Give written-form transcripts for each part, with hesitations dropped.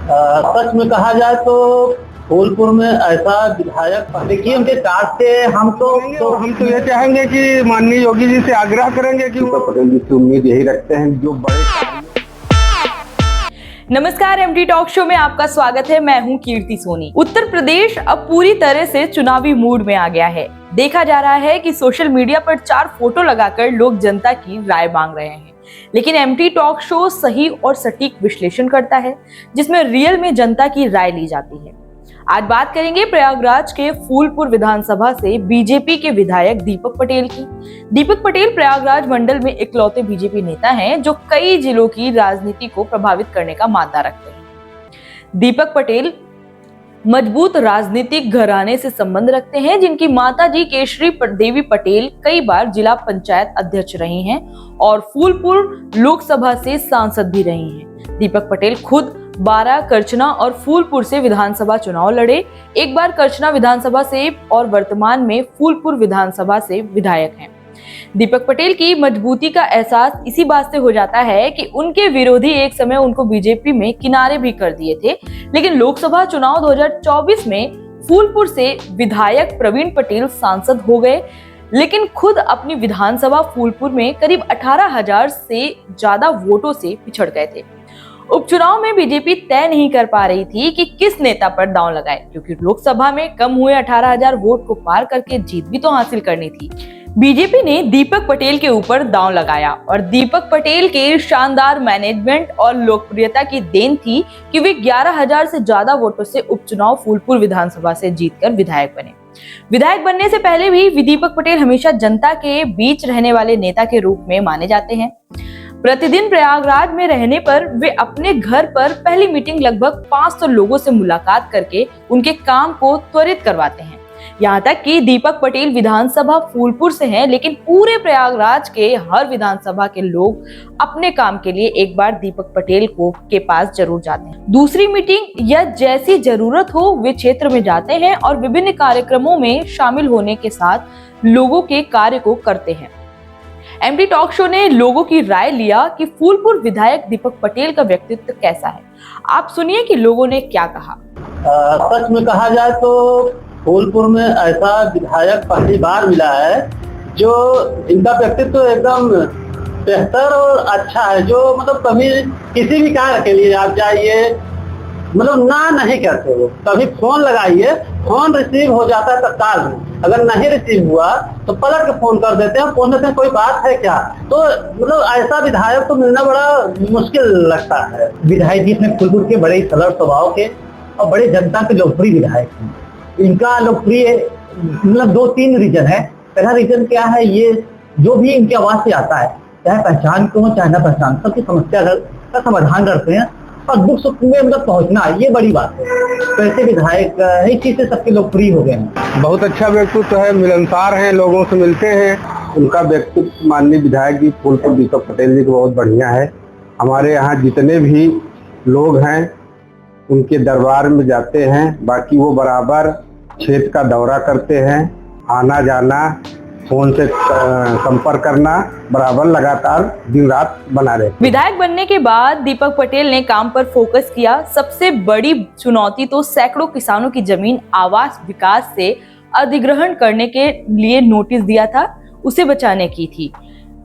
सच में कहा जाए तो फूलपुर में ऐसा विधायक देखिए उनके कार्य से हम तो ये चाहेंगे कि माननीय योगी जी से आग्रह करेंगे कि दीपक पटेल जी की उम्मीद यही रखते हैं जो बड़े। नमस्कार, एमडी टॉक शो में आपका स्वागत है। मैं हूं कीर्ति सोनी। उत्तर प्रदेश अब पूरी तरह से चुनावी मूड में आ गया है। देखा जा रहा है कि सोशल मीडिया पर 4 फोटो लगाकर लोग जनता की राय मांग रहे हैं, लेकिन एमडी टॉक शो सही और सटीक विश्लेषण करता है जिसमें रियल में जनता की राय ली जाती है। आज बात करेंगे प्रयागराज के फूलपुर विधानसभा से बीजेपी के विधायक दीपक पटेल की। दीपक पटेल प्रयागराज मंडल में इकलौते बीजेपी नेता हैं जो कई जिलों की राजनीति को प्रभावित करने का मादा रखते हैं। दीपक पटेल मजबूत राजनीतिक घराने से संबंध रखते हैं, जिनकी माताजी केशरी देवी पटेल कई बार जिला पंचायत अध्यक्ष रही हैं और फूलपुर लोकसभा से सांसद भी रही हैं। दीपक पटेल खुद 12 करचना और फूलपुर से विधानसभा चुनाव लड़े, एक बार करचना विधानसभा से और वर्तमान में फूलपुर विधानसभा से विधायक हैं। दीपक पटेल की मजबूती का एहसास इसी बात से हो जाता है कि उनके विरोधी एक समय उनको बीजेपी में किनारे भी कर दिए थे, लेकिन लोकसभा चुनाव 2024 में फूलपुर से विधायक प्रवीण पटेल सांसद हो गए, लेकिन खुद अपनी विधानसभा फूलपुर में करीब 18,000 से ज्यादा वोटों से पिछड़ गए थे। उपचुनाव में बीजेपी तय नहीं कर पा रही थी कि किस नेता पर दांव लगाए, क्योंकि लोकसभा में कम हुए 18,000 वोट को पार करके जीत भी तो हासिल करनी थी। बीजेपी ने दीपक पटेल के ऊपर दांव लगाया और दीपक पटेल के शानदार मैनेजमेंट और लोकप्रियता की देन थी कि वे 11,000 से ज्यादा वोटों से उपचुनाव फूलपुर विधानसभा से जीतकर विधायक बने। विधायक बनने से पहले भी दीपक पटेल हमेशा जनता के बीच रहने वाले नेता के रूप में माने जाते हैं। प्रतिदिन प्रयागराज में रहने पर वे अपने घर पर पहली मीटिंग लगभग 500 लोगों से मुलाकात करके उनके काम को त्वरित करवाते हैं। यहाँ तक कि दीपक पटेल विधानसभा फूलपुर से हैं, लेकिन पूरे प्रयागराज के हर विधानसभा के लोग अपने काम के लिए एक बार दीपक पटेल के पास जरूर जाते हैं। दूसरी मीटिंग या जैसी जरूरत हो वे क्षेत्र में जाते हैं और विभिन्न कार्यक्रमों में शामिल होने के साथ लोगों के कार्य को करते हैं। एमडी टॉक शो ने लोगों की राय लिया कि फूलपुर विधायक दीपक पटेल का व्यक्तित्व कैसा है। आप सुनिए कि लोगों ने क्या कहा। सच में कहा जाए तो फूलपुर में ऐसा विधायक पहली बार मिला है जो इनका व्यक्तित्व एकदम बेहतर और अच्छा है, जो मतलब कभी किसी भी कार्य के लिए आप जाइए मतलब ना नहीं करते हो, कभी फोन लगाइए, फोन रिसीव हो जाता है तत्काल में, अगर नहीं रिसीव हुआ तो पलट के फोन कर देते हैं, फोन देते हैं कोई बात है क्या। तो मतलब ऐसा विधायक तो मिलना बड़ा मुश्किल लगता है। विधायक जी अपने फूलपुर के बड़े सरल स्वभाव के और बड़े जनता के लोकप्रिय विधायक हैं। इनका लोकप्रिय मतलब 2-3 रीजन है। पहला रीजन क्या है, ये जो भी इनकी आवाज से आता है, चाहे पहचान को चाहे न पहचान, सबकी समस्या का समाधान करते हैं और दुख सुख में मतलब पहुंचना, ये बड़ी बात है। तो ऐसे विधायक इस चीज से सबके लोकप्रिय हो गए हैं। बहुत अच्छा व्यक्तित्व है, मिलनसार हैं, लोगों से मिलते हैं। उनका व्यक्तित्व माननीय विधायक जी फूलपुर दीपक पटेल जी को बहुत बढ़िया है। हमारे यहाँ जितने भी लोग हैं उनके दरबार में जाते हैं, बाकी वो बराबर क्षेत्र का दौरा करते हैं, आना जाना, फोन से संपर्क करना बराबर लगातार दिन रात बना रहे। विधायक बनने के बाद दीपक पटेल ने काम पर फोकस किया। सबसे बड़ी चुनौती तो सैकड़ों किसानों की जमीन आवास विकास से अधिग्रहण करने के लिए नोटिस दिया था, उसे बचाने की थी।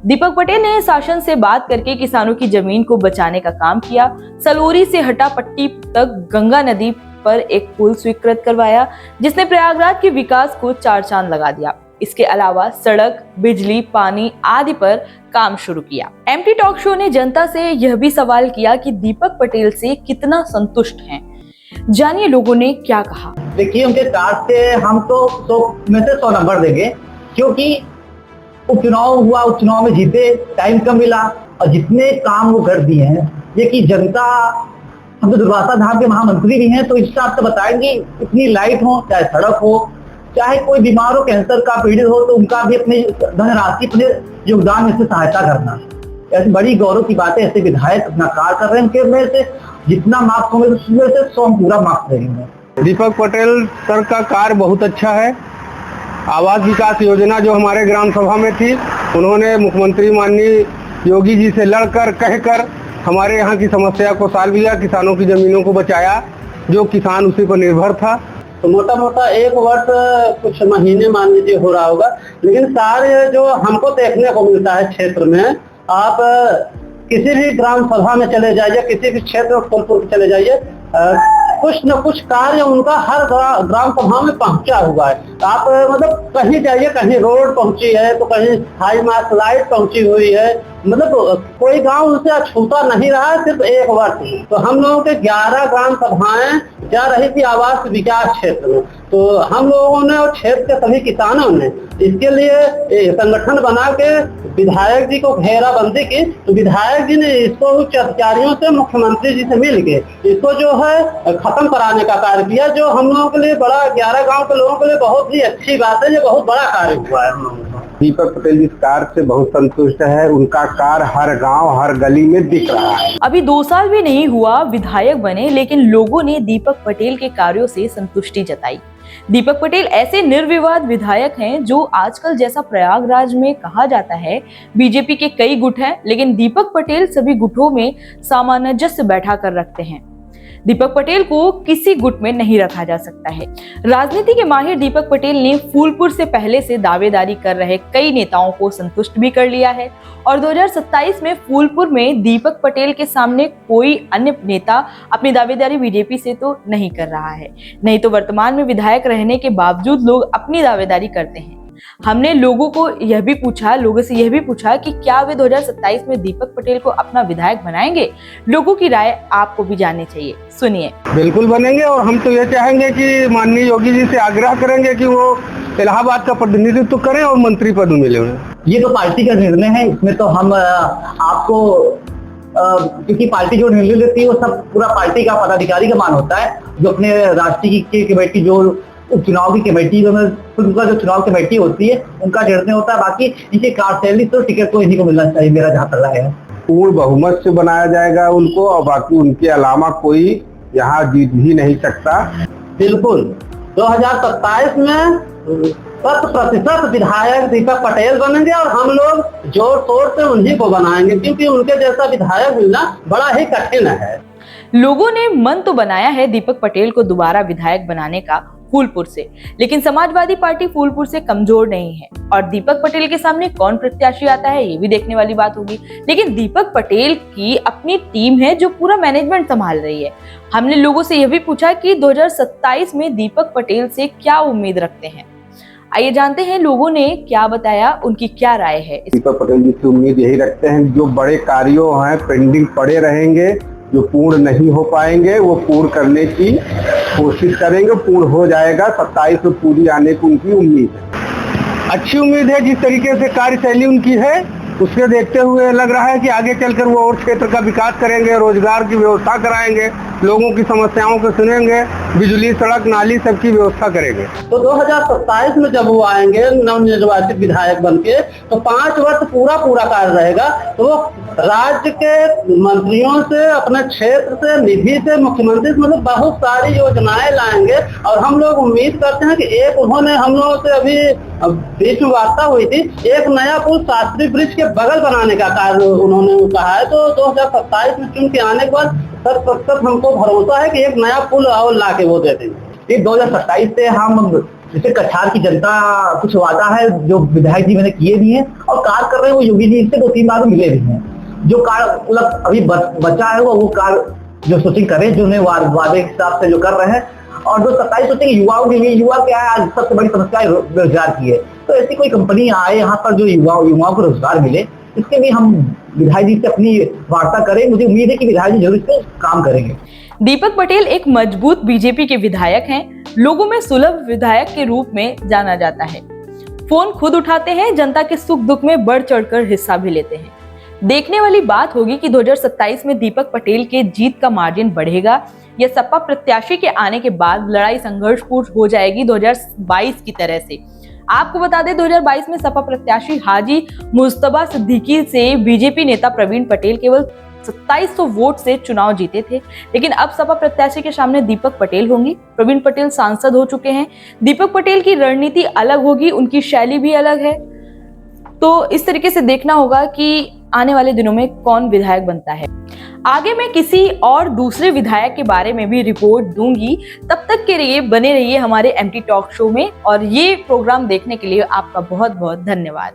दीपक पटेल ने शासन से बात करके किसानों की जमीन को बचाने का काम किया। सलोरी से हटापट्टी तक गंगा नदी पर एक पुल स्वीकृत करवाया, जिसने प्रयागराज के विकास को 4 चांद लगा दिया। इसके अलावा सड़क, बिजली, पानी आदि पर काम शुरू किया। एमडी टॉक शो ने जनता से यह भी सवाल किया कि दीपक पटेल से कितना संतुष्ट हैं। जानिए लोगों ने क्या कहा। देखिए उनके कार्य से हम तो 100 में से 100 नंबर देंगे, क्योंकि उपचुनाव हुआ, उपचुनाव में जीते, टाइम कम मिला और जितने काम वो कर दिए हैं, ये कि जनता, हम तो दुर्वासा धाम के महामंत्री भी हैं, तो इस हिसाब से बताएंगे इतनी लाइट हो, चाहे सड़क हो, चाहे कोई बीमार हो, कैंसर का पीड़ित हो, तो उनका भी अपने धनराशि अपने योगदान में से सहायता करना, ऐसी बड़ी गौरव की बात है। ऐसे विधायक अपना कार्य कर रहे हैं, उनके में से जितना मार्क्स होंगे उसमें से 100 पूरा मार्क्स रहेंगे। दीपक पटेल सर का कार्य बहुत अच्छा है। आवास विकास योजना जो हमारे ग्राम सभा में थी, उन्होंने मुख्यमंत्री माननीय योगी जी से लड़कर कहकर हमारे यहाँ की समस्या को सॉल्व किया, किसानों की जमीनों को बचाया, जो किसान उसी पर निर्भर था। तो मोटा मोटा 1 वर्ष कुछ महीने मान लीजिए हो रहा होगा, लेकिन सारे जो हमको देखने को मिलता है क्षेत्र में, आप किसी भी ग्राम सभा में चले जाइए, किसी भी क्षेत्र फूलपुर में चले जाइए, कुछ न कुछ कार्य उनका हर ग्राम सभा में पहुंचा हुआ है। आप मतलब कहीं जाइए, कहीं रोड पहुंची है तो कहीं हाई मार्क लाइट पहुंची हुई है, मतलब कोई गांव उनसे अछूता नहीं रहा है सिर्फ 1 वर्ष में। तो हम लोगों के 11 ग्राम सभाएं जा रही थी आवास विकास क्षेत्र में, तो हम लोगों ने और क्षेत्र के सभी किसानों ने इसके लिए संगठन बना के विधायक जी को घेराबंदी की। तो विधायक जी ने इसको उच्च अधिकारियों से, मुख्यमंत्री जी से मिल के इसको जो है खत्म कराने का कार्य किया, जो हम लोगों के लिए बड़ा, 11 गांव के लोगों के लिए बहुत ही अच्छी बात है। ये बहुत बड़ा कार्य हुआ है हम लोगों को। दीपक पटेल इस कार्य से बहुत संतुष्ट है, उनका कार्य हर गांव हर गली में दिख रहा है। अभी 2 साल भी नहीं हुआ विधायक बने, लेकिन लोगों ने दीपक पटेल के कार्यों से संतुष्टि जताई। दीपक पटेल ऐसे निर्विवाद विधायक हैं जो आजकल, जैसा प्रयागराज में कहा जाता है, बीजेपी के कई गुट हैं, लेकिन दीपक पटेल सभी गुटों में सामंजस्य बैठा कर रखते हैं। दीपक पटेल को किसी गुट में नहीं रखा जा सकता है। राजनीति के माहिर दीपक पटेल ने फूलपुर से पहले से दावेदारी कर रहे कई नेताओं को संतुष्ट भी कर लिया है और 2027 में फूलपुर में दीपक पटेल के सामने कोई अन्य नेता अपनी दावेदारी बीजेपी से तो नहीं कर रहा है, नहीं तो वर्तमान में विधायक रहने के बावजूद लोग अपनी दावेदारी करते हैं। हमने लोगों से यह भी पूछा कि क्या वे 2027 में दीपक पटेल को अपना विधायक बनाएंगे। लोगों की राय आपको भी जाननी चाहिए, सुनिए। बिल्कुल बनेंगे, और हम तो ये चाहेंगे कि माननीय योगी जी से आग्रह करेंगे कि वो इलाहाबाद का प्रतिनिधित्व करें और मंत्री पद मिले उन्हें। ये तो पार्टी का निर्णय है, इसमें तो हम आपको क्योंकि पार्टी जो निर्णय लेती है वो सब पूरा पार्टी का पदाधिकारी का मान होता है, जो अपने राष्ट्रीय की कमेटी, जो उपचुनाव की कमेटी, उनका जो चुनाव कमेटी होती है उनका निर्णय होता है। बाकी इनके कार्यशैली तो टिकट तो इन्हीं को मिलना चाहिए, मेरा जहाँ तक है। पूर्ण बहुमत से बनाया जाएगा उनको, और बाकी उनके अलावा कोई यहाँ जीत भी नहीं सकता। बिल्कुल 2027 में 100% विधायक दीपक पटेल बनेंगे और हम लोग जोर शोर से उन्हीं को बनाएंगे, क्योंकि उनके जैसा विधायक मिलना बड़ा ही कठिन है। लोगों ने मन तो बनाया है दीपक पटेल को दोबारा विधायक बनाने का फूलपुर से, लेकिन समाजवादी पार्टी फूलपुर से कमजोर नहीं है और दीपक पटेल के सामने कौन प्रत्याशी आता है ये भी देखने वाली बात होगी। लेकिन दीपक पटेल की अपनी टीम है जो पूरा मैनेजमेंट संभाल रही है। हमने लोगों से यह भी पूछा कि 2027 में दीपक पटेल से क्या उम्मीद रखते हैं। आइए जानते हैं लोगों ने क्या बताया, उनकी क्या राय है। दीपक पटेल जी की उम्मीद यही रखते हैं, जो बड़े कार्यों हैं पेंडिंग पड़े रहेंगे, जो पूर्ण नहीं हो पाएंगे वो पूर्ण करने की कोशिश करेंगे, पूर्ण हो जाएगा। 27 में पूरी आने की उनकी उम्मीद है। अच्छी उम्मीद है, जिस तरीके से कार्यशैली उनकी है उसके देखते हुए लग रहा है कि आगे चलकर वो और क्षेत्र का विकास करेंगे, रोजगार की व्यवस्था कराएंगे, लोगों की समस्याओं को सुनेंगे, बिजली सड़क नाली सबकी व्यवस्था करेंगे। तो 2027 में जब वो आएंगे नवनिर्वाचित विधायक बनके, तो 5 वर्ष पूरा कार्य रहेगा। तो राज्य के मंत्रियों से, अपने क्षेत्र से, निधि से, मुख्यमंत्री से, मतलब बहुत सारी योजनाएं लाएंगे। और हम लोग उम्मीद करते हैं कि एक उन्होंने हम लोगों से अभी बीच में वार्ता हुई थी, एक नया पुल शास्त्री ब्रिज के बगल बनाने का कार्य उन्होंने कहा है। तो 2027 में चुन के आने के बाद 100% हमको भरोसा है कि एक नया पुल और ला के वो दे देंगे। 2027 से हम जैसे कछार की जनता कुछ वादा है जो विधायक जी मैंने किए भी हैं और कार्य कर रहे हैं, वो योगी जी से 2-3 बार मिले भी हैं। जो कार्य मतलब अभी बचा है वो कार्य जो सोचिंग करें, जो उन्हें वादे के हिसाब से जो कर रहे हैं। और 2027 सोचेंगे युवाओं के लिए, युवा क्या है आज सबसे बड़ी समस्या है रोजगार की है। तो ऐसी कोई कंपनी आए यहाँ पर जो युवाओं को रोजगार मिले, इसके लिए हम विधायक जी से अपनी वार्ता करें। मुझे उम्मीद है कि विधायक जी जरूर इस पर काम करेंगे। दीपक पटेल एक मजबूत बीजेपी के विधायक हैं। लोगों में सुलभ विधायक के रूप में जाना जाता है। फोन खुद उठाते हैं, जनता के सुख दुख में बढ़ चढ़कर हिस्सा भी लेते हैं। देखने वाली बात होगी कि 2027 में दीपक पटेल के जीत का मार्जिन बढ़ेगा या सपा प्रत्याशी के आने के बाद लड़ाई संघर्षपूर्ण हो जाएगी 2022 की तरह से। आपको बता दें 2022 में सपा प्रत्याशी हाजी मुस्तबा सिद्दीकी से बीजेपी नेता प्रवीण पटेल केवल 2700 वोट से चुनाव जीते थे, लेकिन अब सपा प्रत्याशी के सामने दीपक पटेल होंगी। प्रवीण पटेल सांसद हो चुके हैं। दीपक पटेल की रणनीति अलग होगी, उनकी शैली भी अलग है। तो इस तरीके से देखना होगा कि आने वाले दिनों में कौन विधायक बनता है। आगे मैं किसी और दूसरे विधायक के बारे में भी रिपोर्ट दूंगी। तब तक के लिए बने रहिए हमारे एमटी टॉक शो में, और ये प्रोग्राम देखने के लिए आपका बहुत बहुत धन्यवाद।